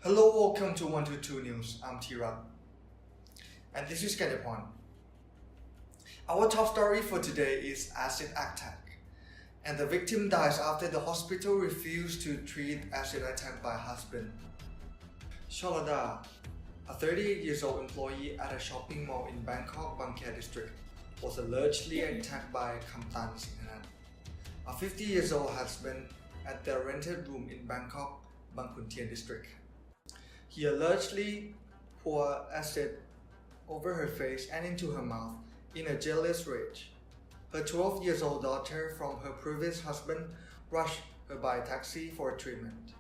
Hello, welcome to 122 News. I'm Teerat. And this is Kanyaporn. Our top story for today is acid attack. And the victim dies after the hospital refused to treat acid attack by husband. Cholada, a 38-year-old employee at a shopping mall in Bangkok, Bangkok district, was allegedly attacked by Kamtan Singhanan, a 50-year-old husband at their rented room in Bangkok, Bangkhun Thien district. He allegedly poured acid over her face and into her mouth in a jealous rage. Her 12-year-old daughter from her previous husband rushed her by taxi for treatment,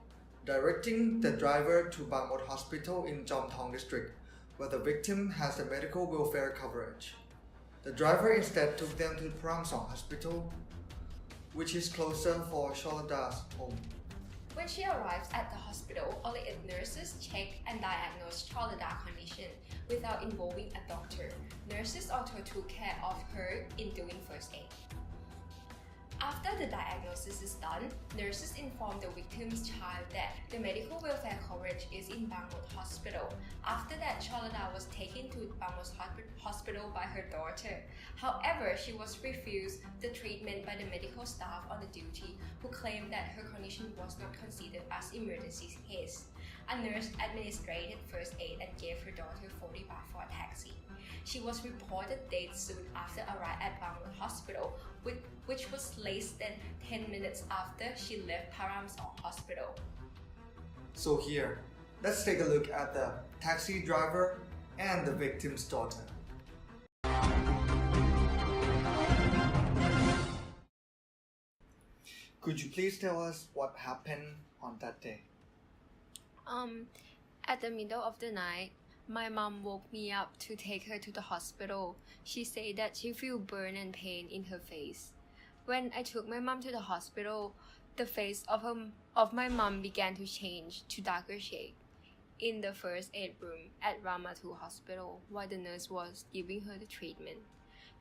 directing the driver to Bangmot Hospital in Jom Thong district, where the victim has the medical welfare coverage. The driver instead took them to Prang Song Hospital, which is closer for Cholada's home. When she arrives at the hospital, only nurses check and diagnose Cholada's condition without involving a doctor. Nurses also took care of her in doing first aid. After the diagnosis is done, nurses inform the victim's child that the medical welfare coverage is in Bangmot Hospital. After that, Cholada was taken to Bangmot Hospital by her daughter. However, she was refused the treatment by the medical staff on the duty, who claimed that her condition was not considered as emergency case. A nurse administered first aid and gave her daughter 40 baht for a taxi. She was reported dead soon after arriving at Bangmot Hospital, which was less than 10 minutes after she left Param Song Hospital. So here, let's take a look at the taxi driver and the victim's daughter. Could you please tell us what happened on that day? At the middle of the night, my mom woke me up to take her to the hospital. She said that she felt burn and pain in her face. When I took my mom to the hospital, the face of my mom began to change to darker shade. In the first aid room at Ramatu Hospital, while the nurse was giving her the treatment,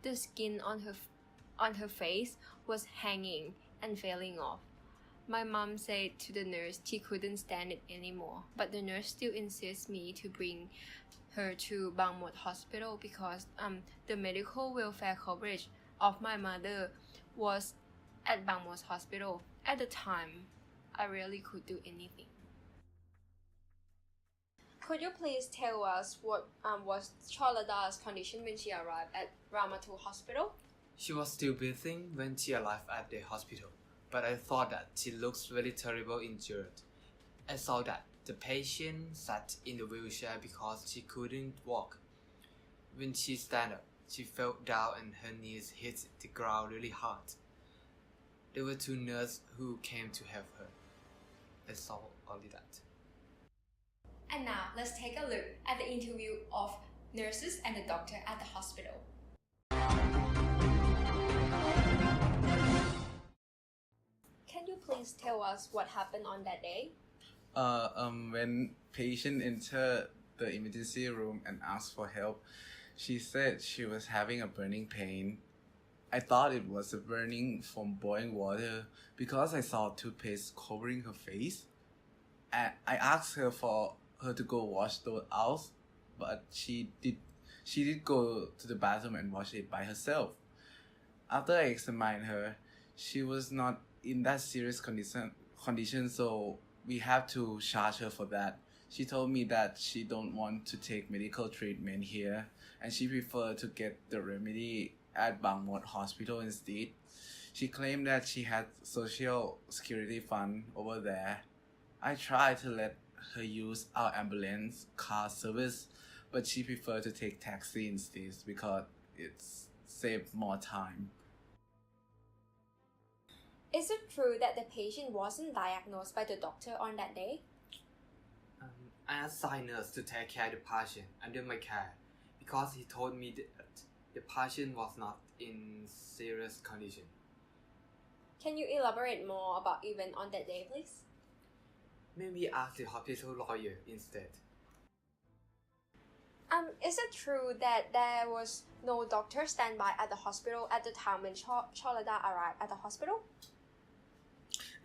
the skin on her face was hanging and falling off. My mom said to the nurse she couldn't stand it anymore, but the nurse still insists me to bring her to Bangmot Hospital because the medical welfare coverage of my mother was at Bangmot Hospital. At the time, I really could do anything. Could you please tell us what was Cholada's condition when she arrived at Ramatu Hospital? She was still breathing when she arrived at the hospital, but I thought that she looks very terrible injured. I saw that the patient sat in the wheelchair because she couldn't walk. When she stand up, she fell down and her knees hit the ground really hard. There were two nurses who came to help her. I saw only that. And now, let's take a look at the interview of nurses and the doctor at the hospital. Can you please tell us what happened on that day? When patient entered the emergency room and asked for help, she said she was having a burning pain. I thought it was a burning from boiling water because I saw toothpaste covering her face. And I asked her for her to go wash those out, but she did go to the bathroom and wash it by herself. After I examined her, she was not in that serious condition, so we have to charge her for that. She told me that she don't want to take medical treatment here and she preferred to get the remedy at Bangmot Hospital instead. She claimed that she had social security fund over there. I tried to let her use our ambulance car service, but she preferred to take taxi instead because it's saved more time. Is it true that the patient wasn't diagnosed by the doctor on that day? I asked the nurse to take care of the patient under my care because he told me that the patient was not in serious condition. Can you elaborate more about event on that day, please? Maybe ask the hospital lawyer instead. Is it true that there was no doctor standby at the hospital at the time when Cholada arrived at the hospital?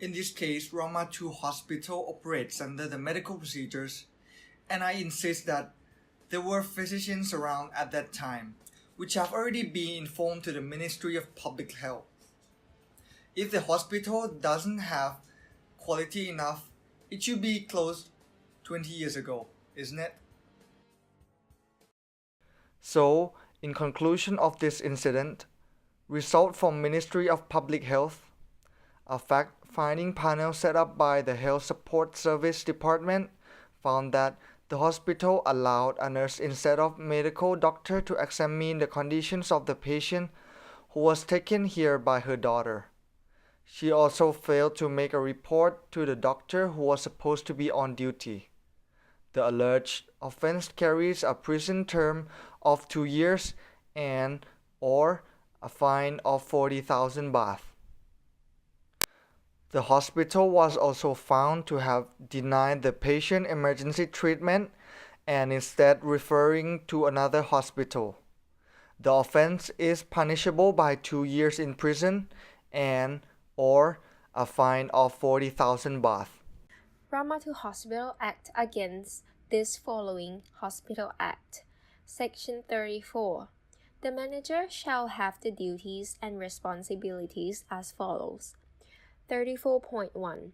In this case, Rama 2 Hospital operates under the medical procedures, and I insist that there were physicians around at that time, which have already been informed to the Ministry of Public Health. If the hospital doesn't have quality enough, it should be closed 20 years ago, isn't it? So, in conclusion of this incident, result from Ministry of Public Health, a fact-finding panel set up by the Health Support Service Department found that the hospital allowed a nurse instead of medical doctor to examine the conditions of the patient who was taken here by her daughter. She also failed to make a report to the doctor who was supposed to be on duty. The alleged offense carries a prison term of 2 years and or a fine of 40,000 baht. The hospital was also found to have denied the patient emergency treatment and instead referring to another hospital. The offense is punishable by 2 years in prison and or a fine of 40,000 baht. Rama 2 Hospital Act against this following Hospital Act. Section 34. The manager shall have the duties and responsibilities as follows. 34.1.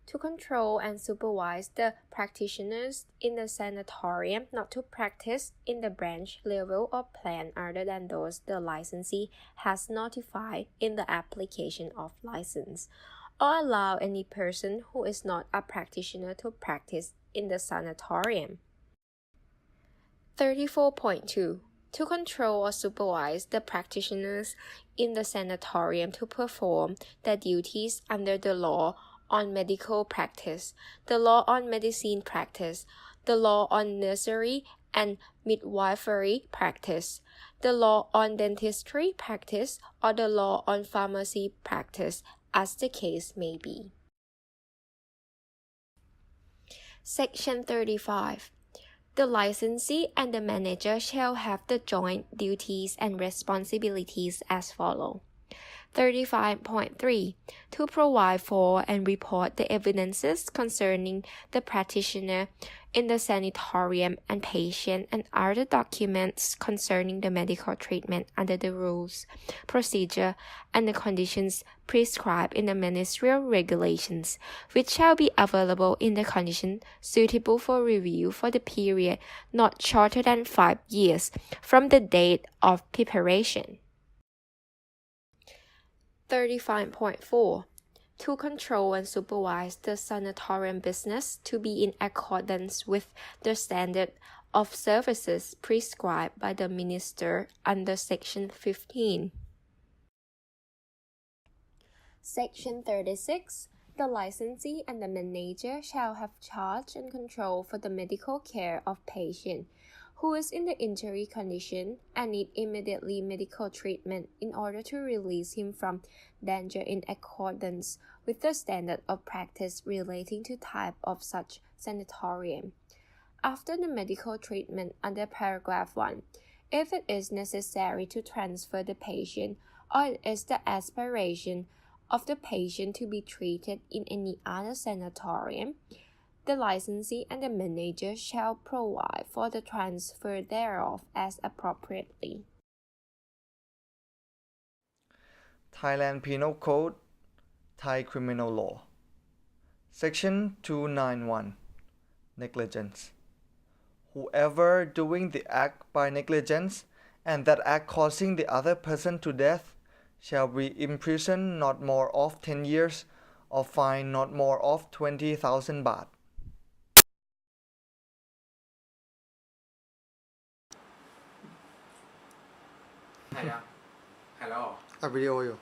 To control and supervise the practitioners in the sanatorium not to practice in the branch level or plan other than those the licensee has notified in the application of license, or allow any person who is not a practitioner to practice in the sanatorium. 34.2. To control or supervise the practitioners in the sanatorium to perform their duties under the law on medical practice, the law on medicine practice, the law on nursery and midwifery practice, the law on dentistry practice, or the law on pharmacy practice, as the case may be. Section 35. The licensee and the manager shall have the joint duties and responsibilities as follows. 35.3. To provide for and report the evidences concerning the practitioner in the sanatorium and patient and other documents concerning the medical treatment under the rules, procedure, and the conditions prescribed in the ministerial regulations, which shall be available in the condition suitable for review for the period not shorter than 5 years from the date of preparation. 35.4. To control and supervise the sanatorium business to be in accordance with the standard of services prescribed by the minister under Section 15. Section 36. The licensee and the manager shall have charge and control for the medical care of patient who is in the injury condition and need immediately medical treatment in order to release him from danger in accordance with the standard of practice relating to type of such sanatorium. After the medical treatment under paragraph 1, if it is necessary to transfer the patient or it is the aspiration of the patient to be treated in any other sanatorium, the licensee and the manager shall provide for the transfer thereof as appropriately. Thailand Penal Code, Thai Criminal Law. Section 291. Negligence. Whoever doing the act by negligence and that act causing the other person to death shall be imprisoned not more of 10 years or fined not more of 20,000 baht. Hello. A video you.